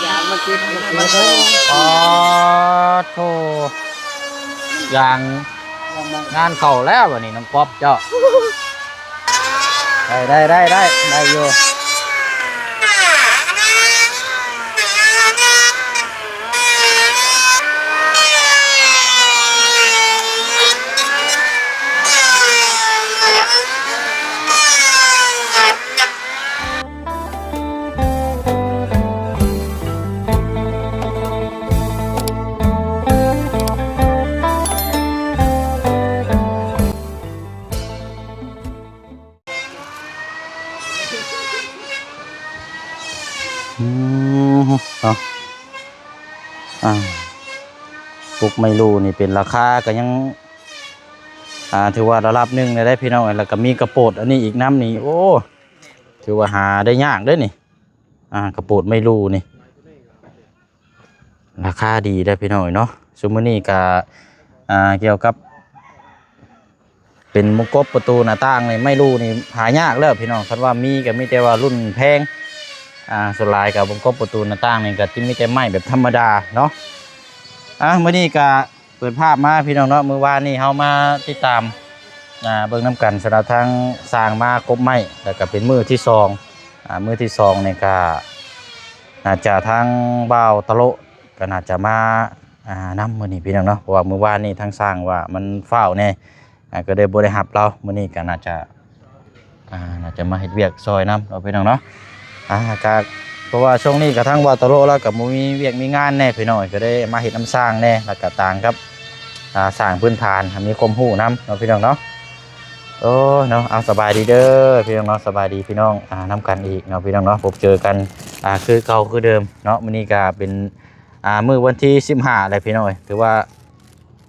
ยางมากินมาอ๋อโธ่อย่างงานเข่าแล้ววันนี้น้องป๊อบเจ้าได้อยู่เนาะปุกไม่รู้นี่เป็นราคาก็ยังถือว่าระดับหนึ่งได้พี่น้องแล้วก็มีกระโปดอันนี้อีกน้ำนี่โอ้ถือว่าหาได้ยากด้วยนี่กระโปดไม่รู้นี่ราคาดีได้พี่น้องเนาะซุมื้อนี้ก็เกี่ยวกับเป็นมุกกบประตูหน้าต่างนี่ไม่รู้นี่หายากแล้วพี่น้องคันว่ามีก็มีแต่ว่ารุ่นแพงส่วนลายกับมุกกบประตูหน้าต่างนี่ก็จะมีแต่ไม้แบบธรรมดาเนาะมื้อนี้ก็เปิดภาพมาพี่น้องเนาะมื้อวานนี่เฮามาติดตามเบิ่งน้ำกันสำหรับทางสร้างมากบไม้แล้วก็เป็นมื้อที่2มื้อที่2นี่ก็น่าจะทางบ่าวตะโลก็น่าจะมานำมื้อนี้พี่น้องเนาะเพราะว่ามื้อวานนี่ทางสร้างว่ามันฟ้าวแน่ก็ได้บ่ได้รับเรามื้อนี้ก็น่าจะมาเฮ็ดเวียกซอยนำเราพี่น้องเนาะก็เพราะว่าช่วงนี้ก็ทางบ่าวตะโลแล้วก็บ่มีเวียกมีงานแน่พี่น้องก็ได้มาเฮ็ดน้ำสร้างแน่แล้วก็ต่างกับสร้างพื้นฐานมีความรู้นำเราพี่น้องเนาะโอ้เนาะเอาสบายดีเด้อพี่น้องเนาะสบายดีพี่น้องนำกันอีกเนาะพี่น้องเนาะพบเจอกันคือเก่าคือเดิมเนาะมื้อนี้ก็เป็นมื้อวันที่15แล้วพี่น้องถือว่า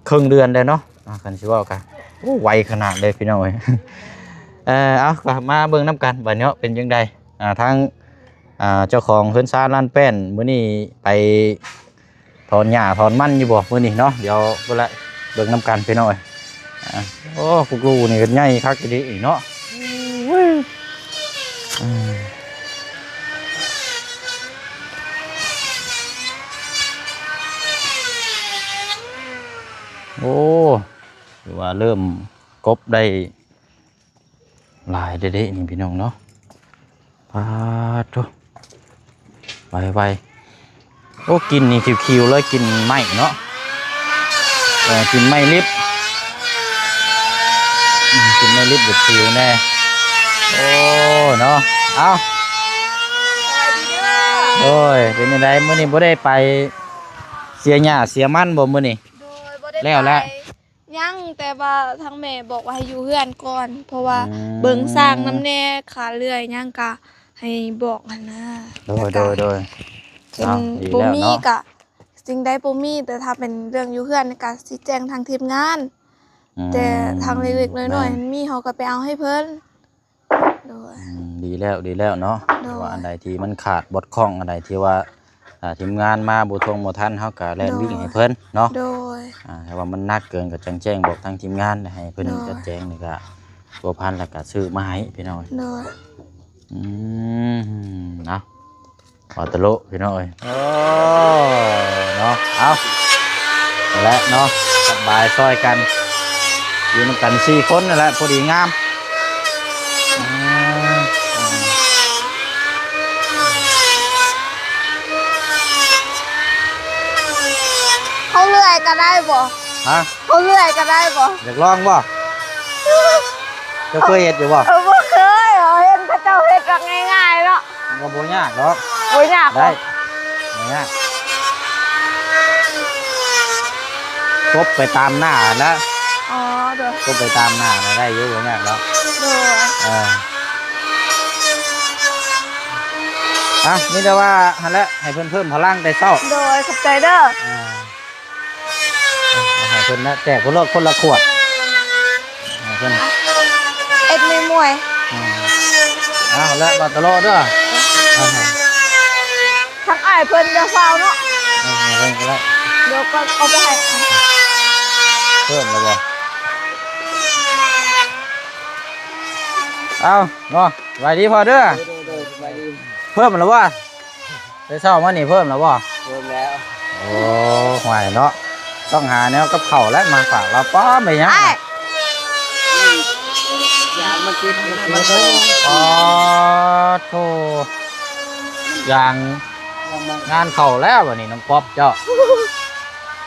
ครึ่งเดือนแล้วเนาะคันสิว่ากันโอ้ไวขนาดเลยพี่น้องเอาก็มาเบิ่งน้ำกันบัดนี้เป็นจังไดทางเจ้าของเฮือนซ่านร้านแป้นมื้อนี้ไปถอนหญ้าถอนมันอยู่บ่มื้อนี้เนาะเดี๋ยวเบิ่งละเบิ่งน้ำกันพี่น้องโอ้พวกลูกนี่ก็ใหญ่คักอีกเนาะโอ้หรือว่าเริ่มกบได้หลายเด็ดๆนี่พี่น้องเนาะปาดโถ่ไปโอ้กินนี่คิวๆเลยกินไม้เนาะกินไม้ลิบกินไม้ลิบแบบคิวแน่โอ้เนาะเอาโอ้ยเป็นยังไงมื้อนี้บ่ได้ไปเสียหญ้าเสียมันบ่มื้อนี้แล้วยังแต่ว่าทางแม่บอกว่าให้อยู่เฮือนก่อนเพราะว่าเบิ่งสร้างน้ำแน่ขาเลื่อยยังกะให้บอกหั่นนะโดยเป็นบ่มีกะสิ่งใดบ่มีแต่ถ้าเป็นเรื่องอยู่เฮือนก็สิแจ้งทางทีมงานแต่ทางเล็กๆน้อยๆมีเฮาก็ไปเอาให้เพิ่นโดยดีแล้วเนาะว่าอันใดที่มันขาดบกพร่องอันใดที่ว่าทีมงานมาบ่ทันเฮาก็แล่นวิ่งให้เพิ่นเนาะโดยแต่ว่ามันนักเกินก็แจ้งบอกทางทีมงานให้เพิ่นจัดแจงนี่ก็ตัวพันแล้วก็ซื้อมาให้พี่น้องโดยเอาเอาตะโลพี่น้องโอ้เนาะเอาและเนาะสบายซอยกันอยู่นำกัน4คนนั่นแหละพอดีงามเขาเลื่อยก็ได้บ่เขาเลื่อยก็ได้บ่อยากลองบ่เจ้าเคยเฮ็ดอยู่บ่บ่เคยเห็นเขาเจ้าเฮ็ดง่ายๆเนาะบ่ยากดอกบ่ยากได้บ่ยากกบไปตามหน้าแล้วเด้อกบไปตามหน้าได้อยู่บ่ยากแล้วเด้อนี่แต่ว่าหั่นแหละให้เพิ่มพลังแต่เช้าโดยขอบใจเด้อให้เพิ่นนะแจกคนละขวดให้เพิ่นเอ็ดไม่มวยแล้วบัตรโลด้วยทั้งอ้ายเพิ่นจะฟาวเนาะเพิ่นก็ได้เดี๋ยวก็เอาไปให้เพิ่มแล้วบ่เอาเนาะสบายดีพอเด้อเพิ่มแล้วบ่ ได้เช้ามานี่เพิ่มแล้วบ่ เริ่มแล้ว โอ้ห่วยเนาะต้องหาแนวกับข้าวและมาฝากเราป้อไปยัง ไอ้ ยางมันติดมัน อ๋อโธ่อย่าง มัน งานเข้าแล้ววันนี้น้องป๊อบเจ้า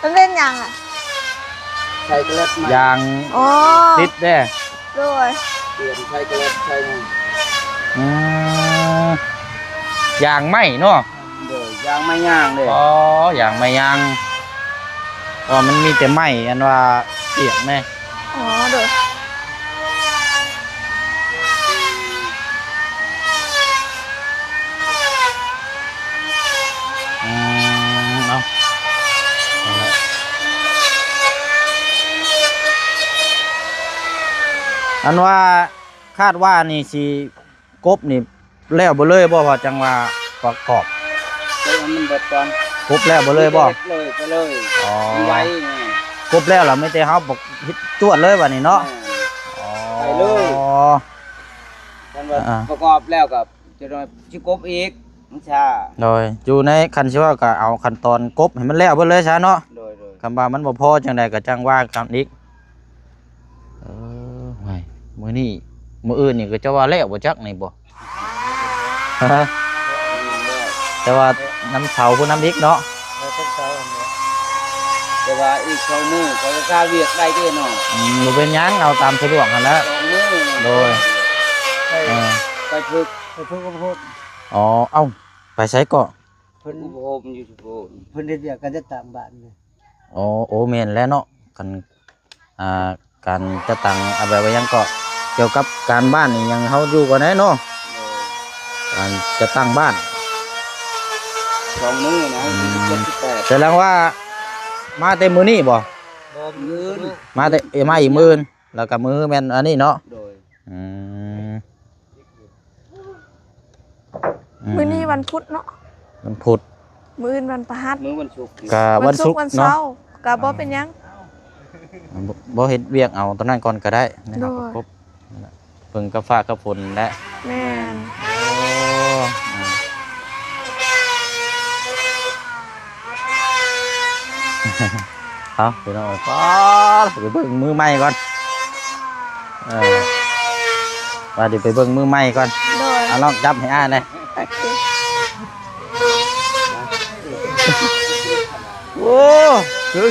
มันเป็นหยังอ่ะ ใช้เกล็ดมา อย่าง อ๋อ ติดเด้ ด้วย เปลี่ยนใช้เกล็ดใช้ยัง อืมอย่างไหมเนาะ เดี๋ยวยางไม่ย่างเลย อ๋ออย่างไม่ยังอ๋อมันมีแต่ไหมอันว่าเปียกแม่ อ๋อด้วย เอาอันว่าคาดว่านี่สิกบนี่แล้วบ่เลยบ่พอจังว่าประกอบ ใช้มันเบิดก่อน กบแล้วบ่เลยบ่ เลยไปเลย อ๋อ ไว้ไง กบแล้วล่ะไม่แต่เฮาบอกเฮ็ดจวดเลยบัดนี้เนาะอ๋อ ไปเลยกันว่า อ่า ประกอบแล้วกับจะโดนชิกบอีกน้ำชา โดยอยู่ในคันสิว่าก็เอาขั้นตอนกบให้มันแล้วเบิดเลยซะเนาะ โดย คำว่ามันบ่พอจังใดก็จังว่ากันอีกไว้มื้อนี้มื้ออื่นนี่ก็จะว่าแล้วบ่จักนี่บ่ ฮะแต่ว่าน้ำเผาผู้น้ำพริกเนาะ แต่ว่าอีก2 มื้อก็จะกล้าเวียกได้เด้เนาะ บ่เป็นหยังเอาตามสะดวกกันแหล้ว 2 มื้อ โดย ไปฝึกอุปโภค อ๋อเอ้าไปไสเกาะ เพิ่นอุปโภคอยู่สุโภค เพิ่นเฮ็ดเวียกกันจะต่างบ้านเลย อ๋อโอ้แม่นแล้วเนาะกันการจะตั้งเอาแบบว่าหยังเกาะเกี่ยวกับการบ้านนี่ยังเฮาอยู่กันได้เนาะการจะตั้งบ้าน 2 มื้อนะ17 แสดงว่ามาแต่มื้อนี้บ่ 18มื้อ มาแต่มาอีกมื้ออื่นแล้วก็มื้อแม่นอันนี้เนาะ โดย อืม มื้อนี้วันพุธเนาะ วันพุธ มื้ออื่นวันพฤหัส มื้อวันศุกร์ กับวันศุกร์ วัน เนาะ เสาร์ก็บ่เป็นหยัง บ่เฮ็ดเวียกเอาตอนนั้นก่อนก็ได้นะครับ โดย ครบเพิ่งกับฟ้ากับฝนและ แม่น เอาไปหน่อยป๊าดไปเบิ่งมือใหม่ก่อนว่าเดี๋ยวไปเบิ่งมือใหม่ก่อน โดย เอาลองจับให้อ่านเลย โอเค โอ้คือ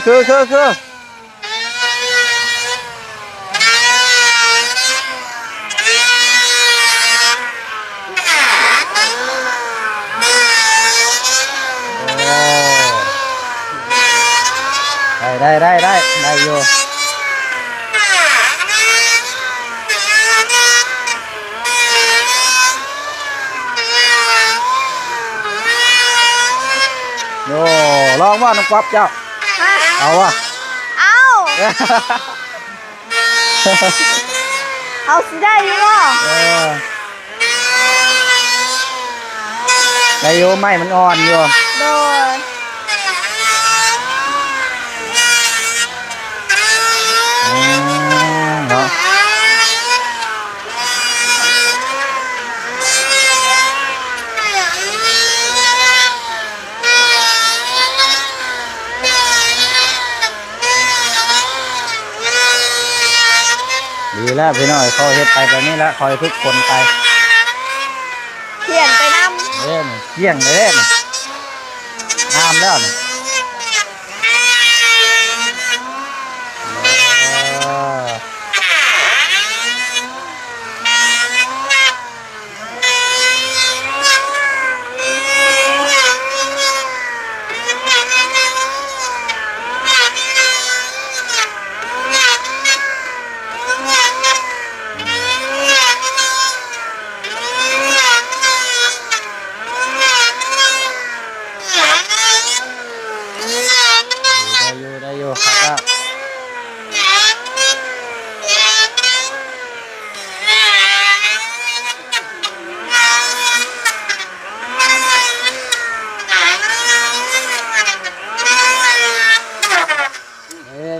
ได้อยู่โย่ลองว่าน้องป๊อปเจ้า ฮะ เอาวะ เอาเอาสิได้อยู่บ่ ได้อยู่ไม้มันอ่อนอยู่ โดย เนาะดีแล้วพี่น้อยเขาเฮ็ดไปแบบนี้แล้วคอยทุกคนไป เขียนไปนำ เล่นเยี่ยงเลยเล่นงามแล้วนี่ได้อยู่ครับ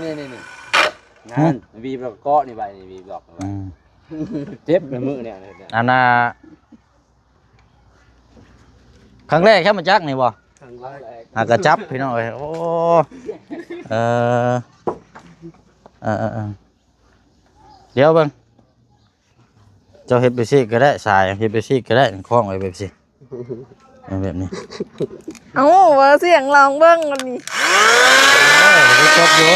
นี่นั่นวีบล็อกเกาะนี่ใบนี่วีบล็อกเจ็บในมือเนี่ย อันน่ะ ครั้งแรกแค่มาจักนี่บ่ ทางว่า หากระจับพี่น้องเอ้ยโอ้เออเดี๋ยวเบิ่งเจ้าเฮ็ดไปสิก็ได้สายเฮ็ดไปสิก็ได้คล้องไว้แบบสิแบบนี้ เอ้าว่าเสียงลองเบิ่งกันนี่ จบอยู่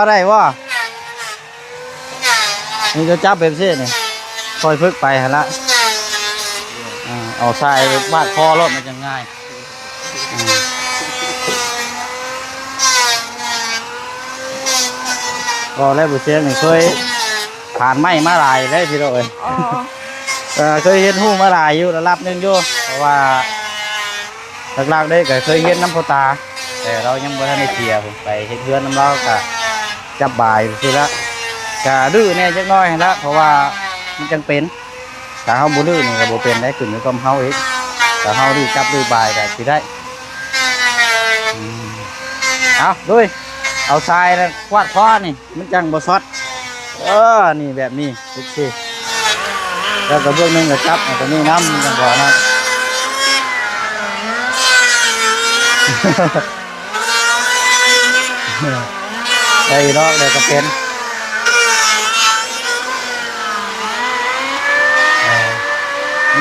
ได้บ่นี่จะจับแบบนี้นี่ค่อยฝึกไปฮะละเอาทรายบาดคอรถมันจะง่ายก็แล้วบุเชียงนี่เคยผ่านไม้มาหลายได้พี่น้องเอ้ยเคยเห็นหู้มาหลายอยู่ระดับหนึงอยู่เพราะว่าหลักๆได้ก็เคยเห็นน้ำโพตาแต่เรายังไม่ทันได้เสียผมไปเห็นเพื่อนน้ำเราก็จับบ่ายสิละกะดื้อแน่จักน้อยละเพราะว่ามันจังเป็นกะเฮาบ่ดื้อนี่ก็บ่เป็นได้ขึ้นอยู่กับเฮาอีกกะเฮาดื้อจับดื้อบ่ายก็สิได้เอาด้วยเอาทรายแล้วกวาดคอนี่มันจังบ่ซอดนี่แบบนี้ทุกทีแล้วก็เบื้องนึงก็จับตัวนี้น้ำจังบ่นะได้รอกได้ก็เป็น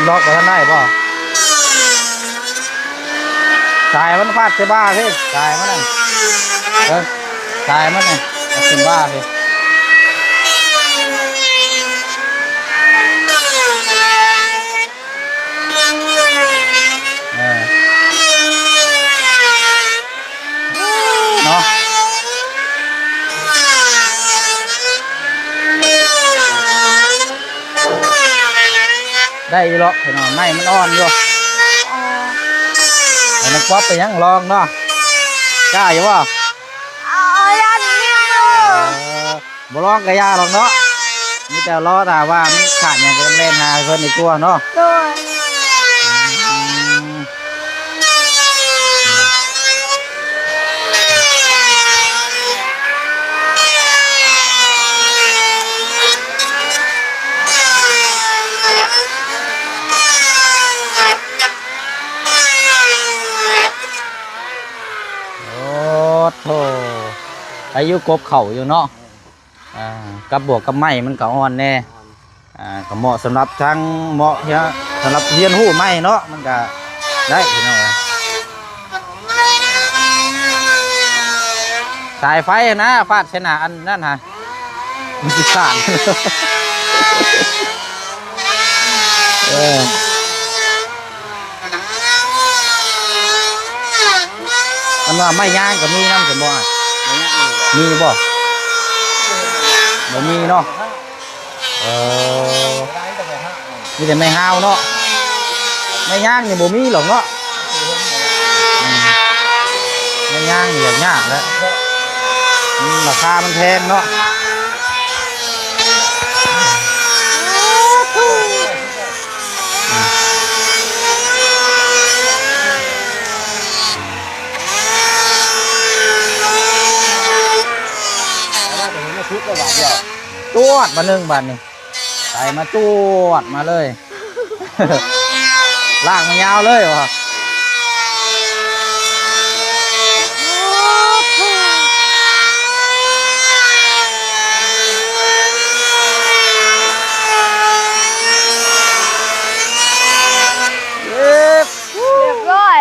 ล็อกกับท่านได้ป่ะสายมันฟาดเสบ้าพี่สายมันนั่นสายมันนี่เสบ้าพี่เนาะได้หรอกเห็นไหมไม้มันอ่อนอยู่ไอ้นักป๊อปไปยังลองเนาะกล้าอยู่ป่ะยันเนี่ยบ่ลองกะยาหรอกเนาะมีแต่ล้อแต่ว่ามันขาดอย่างก็เล่นหาเพิ่นในตัวเนาะอายุกบเข่าอยู่เนาะกับบวกกับไม้มันก็อ่อนแน่ก็เหมาะสำหรับทั้งเหมาะเนี่ยสำหรับเรียนหู้ไม้เนาะมันก็ได้เนาะสายไฟนะฟาดชนะอันนั่นฮะมันจะขาดอันว่าไม่ย่างก็มีน้ำสมบูรณ์มีบ่มีเนาะมีแต่ไม่ห้าวเนาะไม่ย่างนี่บ่มีหรอกเนาะไม่ย่างนี่ยากแล้วราคามันแพงเนาะจวดมา1 บาทนี่ใส่มาจวดมาเลยลากมันยาวเลยวะเรียบร้อย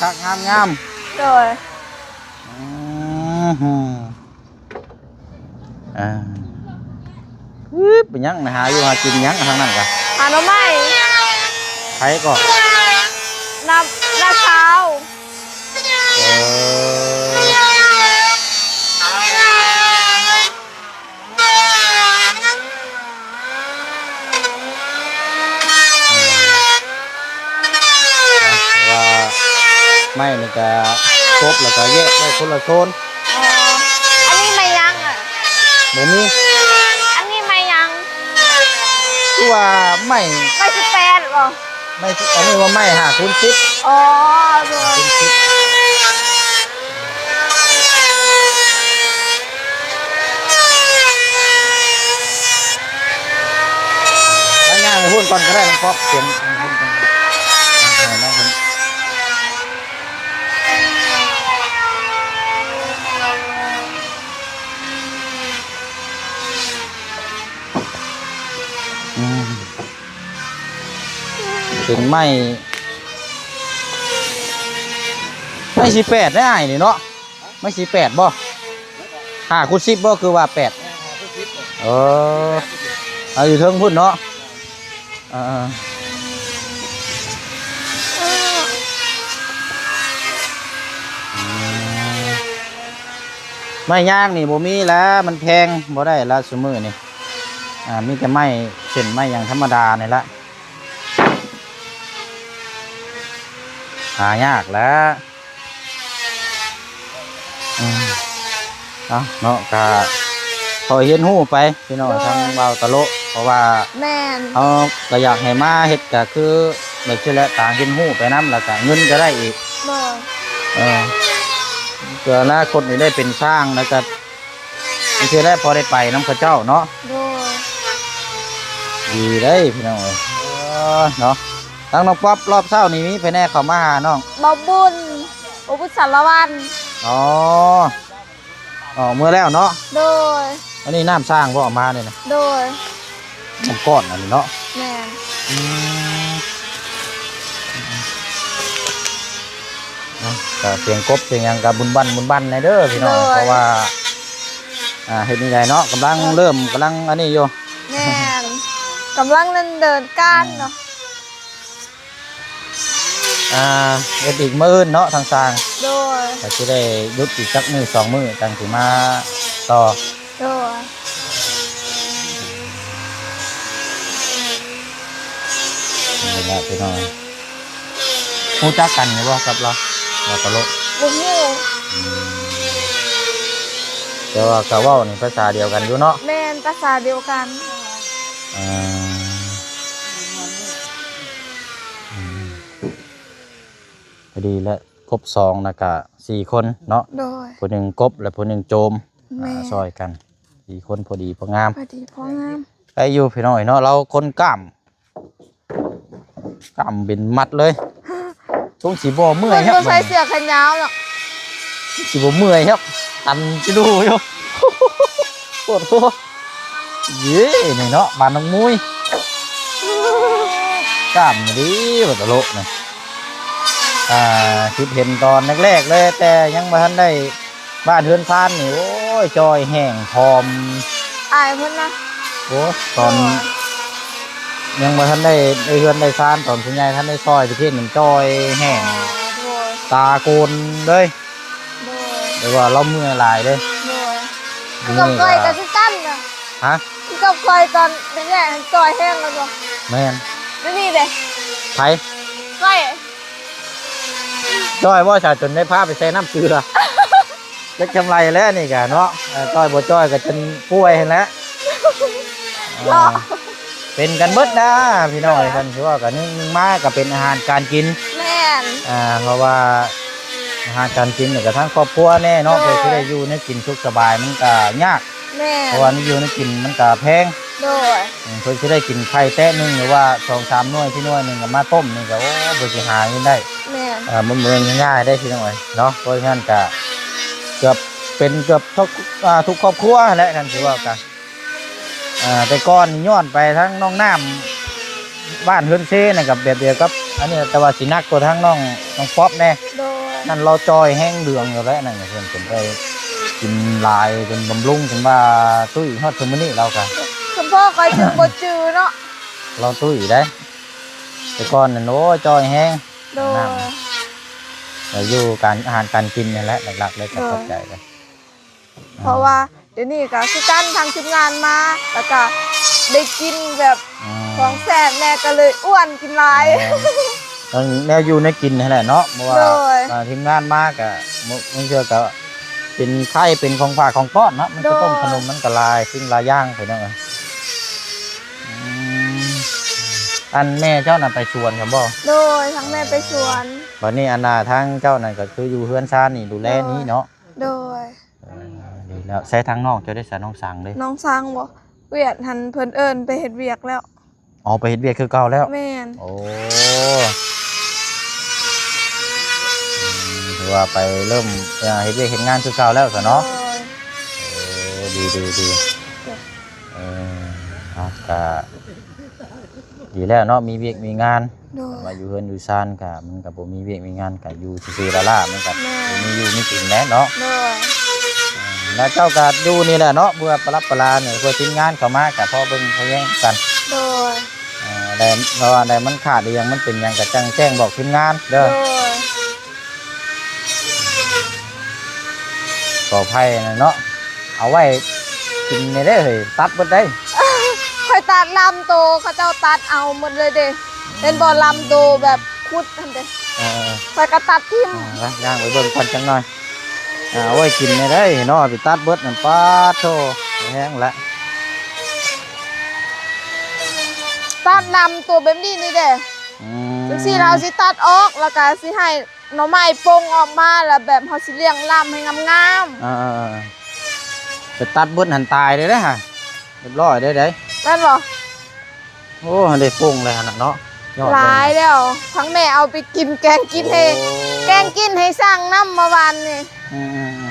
คักงาม งาม โดย อ่าเป็นหยังนะหาอยู่หากินหยังทางนั้นกะ หาหน่อไม้ ใครก็ น้ำเช้า เอว่าไม่นี่ก็ครบแล้วก็แยกได้คนละโซน อ๋ออันนี้ไม่ยังอ่ะ บ่มี อันนี้ไม่ยัง คือว่าไม่ ไม่18หรอ ไม่อันนี้ว่าไม่5 คูณ 10 อ๋อโดย คูณ 10แล้วย่างไปพูดก่อนก็ได้น้องป๊อปเสียงพูดก่อนน้องคนเป็นไม่18ได้นี่เนาะไม่18บ่5 คูณ 10บ่คือว่า8เออเอาอยู่เทิงพุ่นเนาะไม่ย่างนี่บ่มีแล้วมันแพงบ่ได้ละซุมื้อนี่มีแต่ไม้เส้นไม้อย่างธรรมดานี่ละหายากแล้วเนาะก็พอเห็นหู้ไปพี่น้องทางเบาตะโลเพราะว่า แม่น เขาก็อยากให้มาเฮ็ดก็คือแบบที่แหละต่างเห็นหู้ไปน้ำแล้วก็เงินก็ได้อีก โดย เกิดอนาคตนี่ได้เป็นสร้างแล้วก็นี่คือได้พอได้ไปน้ำข้าเจ้าเนาะ โดย ดีได้พี่น้องเอ้ยเนาะทั้งน้องป๊อปรอบเช้านี่มีไปแน่เขามาหาน้อง บ่บุญสารวัตร อ๋อเมื่อแล้วเนาะ โดย อันนี้น้ำสร้างพ่อออกมาเนี่ยนะ โดย น้ำก้อนอันนี้เนาะ แม่น ก็เสียงกบเสียงหยังกับบุญบันในเด้อพี่น้องเพราะว่าเฮ็ดนี่ไงเนาะกำลังอันนี้อยู่ แม่นกำลังเดินการเนาะ เฮ็ดอีกมื้อเนาะทางสร้าง โดย ก็สิได้หยุดอีกสักมื้อ2 มื้อจังสิมาต่อ โดย นี่แหละพี่น้องรู้จักกันอยู่บ่กับเราตลก บุญหู แต่ว่าก็เว้านี่ภาษาเดียวกันอยู่เนาะ แม่นภาษาเดียวกัน พอดีแล้วครบ2นะก็4 คนเนาะ โดย ผู้หนึ่งกบและผู้หนึ่งโจม แม่ ซอยกัน4 คนพอดีพองาม พอดีพองาม ไปอยู่พี่น้อยเนาะเราคนกล้ามเป็นมัดเลยช่วงสีบ่เมื่อย เพิ่น ครับ บ่ใส่เสื้อแขนยาวเนาะ สีบ่เมื่อยครับตันจะดูอยู่ ปวดหัวเย้นี่เนาะบานน้องมุ้ยกล้ามดีแบบตลกนี่คิดเห็นตอนแรกๆเลยแต่ยังไม่ทันได้บ้านเฮือนซานนี่โอ้ยจอยแห้งพร้อม อายเพิ่นนะ โอ้ตอนยังมาท่านได้เฮือนได้ซานตอนคุณยายท่านได้ซอยที่เพื่อนมันจอยแห้ง โดย ตาโกนเลย โดย เดี๋ยวว่าเราเมื่อยหลายเลย โดยกับก้อยกับที่ตั้นน่ะ ฮะ กับก้อยตอนแรกๆจอยแห้งแล้วบ่ แม่น นี่เด้ ไผ ก้อย จอยว่าชาจนได้พาไปใส่น้ำเกลือเล็กกำไรแล้วนี่กะเนาะจอยบ่จอยก็จนป่วยแล้วเป็นกันเบิดนะพี่น้อยท่านคือว่ากันนึงมาก็เป็นอาหารการกิน แม่น เพราะว่าอาหารการกินเนี่ยกับทั้งครอบครัวแน่เนาะเพื่อที่ได้อยู่ในกินสุขสบายมันก็ยาก แม่น เพราะว่านี่อยู่ในกินมันก็แพง โดย เพื่อที่ได้กินไข่แตะนึงหรือว่า2-3 หน่วยที่หน่วยหนึงก็มาต้มนี่ก็โอ้เพื่อสิหาเงินได้ แม่น มันเมืองง่ายๆได้พี่น้อยเนาะเพราะฉะนั้นก็เกือบทุกครอบครัวแหละท่านถือว่ากันแต่ก่อนย้อนไปทั้งน้องน้ำบ้านเฮือนเซ่น่ะกับแบบเดียวกับอันนี้แต่ว่าสินักกว่าทั้งน้องป๊อปแน่ โดย นั่นเราจอยแห้งเดืองอยู่แล้วนั่นเพิ่นเป็นไปกินลายจนบำรุงจนว่าตุ้ยฮอดซุมื้อนี้เราก็ คุณพ่อคอยจึงบ่จือเนาะ เราตุ้ยได้แต่ก่อนนั่นโอ้จอยแห้ง โดย เราอยู่การอาหารการกินนี่แหละหลักๆเลยก็เข้าใจเลย เพราะว่าเดี๋ยวนี้ก็คือกันทางทีมงานมาแล้วก็ได้กินแบบของแซ่บแม่ก็เลยอ้วนกินหลาย ต้องแนวอยู่ในกินนี่แหละเนาะเพราะว่า โดย ทีมงานมากอะมันเชื่อก็เป็นไข่เป็นของฝากของต้อนเนาะมันก็ต้มขนมมันก็ลายซึ่งลายย่างไปเนาะอันแม่เจ้าน่ะไปชวนครับบ่ โดยทั้งแม่ไปสวน วันนี้อันน่ะทั้งเจ้านั่นก็คืออยู่เฮือนซ่านนี่ดูแลนี้เนาะ โดย ดีแล้วใช้ทางนอกเจ้าได้สาน้องสั่งเลย น้องสร้างบ่เวียดหันเพิ่นเอิ้นไปเฮ็ดเวียกแล้ว อ๋อไปเฮ็ดเวียกคือเก่าแล้ว แม่น โอ้ถือว่าไปเริ่มเฮ็ดเวียกเฮ็ดงานคือเก่าแล้วซะเนาะ โดย ดีเอาก็ดีแล้วเนาะมีเวียกมีงาน โดย มาอยู่เฮือนอยู่ซ่านก็มันก็บ่มีเวียกมีงานก็อยู่ซื่อๆล่ะมันก็ แม่ มีอยู่มีกินแหล้วเนาะ โดย แล้วเจ้าก็อยู่นี่แหละเนาะเพื่อประรับประลาเนี่ยเพื่อทีมงานเข้ามาก็พอเบิ่งพอแย่งกัน โดย ได้เพราะว่าได้มันขาดอีหยังมันเป็นหยังก็จังแจ้งบอกทีมงานเด้อ โดย ขออภัยนะเนาะเอาไว้กินนี่ได้เฮ้ยตัดเบิดได้ ค่อยตัดลำโตเขาเจ้าตัดเอาหมดเลยเด้เป็นบ่ลำโตแบบคุดหั่นเด้ เออ ค่อยก็ตัดทิ่ม แล้วย่างไปเบิ่งก่อนจังหน่อยเอาไว้กินนี่ได้เนาะไปตัดเบิดนั่นปาดโธ่แห้งละ ตัดลำตัวแบบนี้นี่เด้ อืม จังซี่เราสิตัดออกแล้วก็สิให้หน่อไม้ปงออกมาแล้วแบบเฮาสิเลี้ยงลำให้งาม ไปตัดเบิดหันตายเลยนะฮะเรียบร้อยได้ ๆนั่นบ่ โอ้ได้โป่งเลยหั่นน่ะเนาะยอด หลายแล้วทั้งแม่เอาไปกินแกงกินให้แกงกินให้สร้างน้ำเมื่อวานนี่ อืม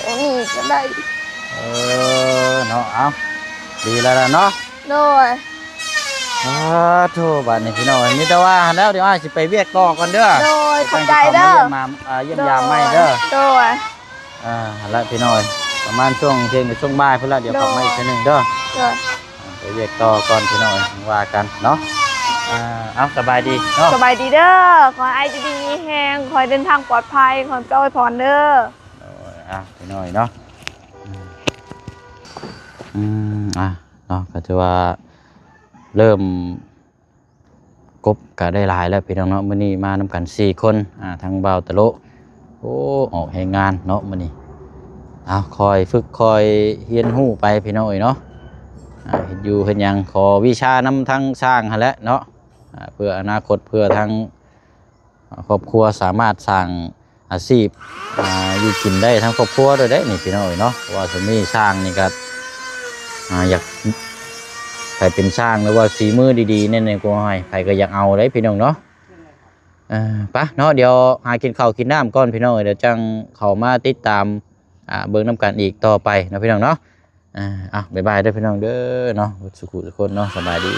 อันนี้ก็ได้ เนาะเอาดีแล้วล่ะเนาะ โดย โธ่บัดนี้พี่น้องมีแต่ว่าแล้วเดี๋ยวอ้ายสิไปเวียกต่อก่อนเด้อ โดยขอบใจเด้อ เยี่ยมมาเยี่ยมยามไม่เด้อ โดย แล้วพี่น้อยประมาณช่วงเที่ยงหรือช่วงบ่ายพุ่นละเดี๋ยวกลับมาอีกทีหนึงเด้อ โดย ไปเวียกต่อก่อนพี่น้อยว่ากันเนาะเอาสบายดีเนาะ สบายดีเด้อขอให้ไอจะดีมีแฮงขอให้เดินทางปลอดภัยขอให้เจ้าให้พรเด้อ พี่น้อยเนาะเนาะก็ถือว่าเริ่มกบก็ได้หลายแล้วพี่น้องเนาะมื้อนี้มานำกัน4คนทางเบาตะโลโอ้ออกให้งานเนาะมื้อนี้คอยฝึกคอยเรียนรู้ไปพี่น้อยเนาะเฮ็ดอยู่เฮ็ดหยังขอวิชานำทางสร้างหั่นแหละเนาะเพื่ออนาคตเพื่อทางครอบครัวสามารถสร้างอาชีพอยู่กินได้ทั้งครอบครัวด้วยได้นี่พี่น้อยเนาะเพราะว่าสมีสร้างนี่ก็อยากใครเป็นสร้างหรือว่าฝีมือดีๆเนี่ยกูให้ใครก็อยากเอาได้พี่น้องเนาะปะเนาะเดี๋ยวหากินข้าวกินน้ำก่อนพี่น้องเดี๋ยวจังเข้ามาติดตามเบิ่งน้ำกันอีกต่อไปนะพี่น้องเนาะบ๊ายบายเด้อพี่น้องเด้อเนาะสุขุทุกคนเนาะสบายดี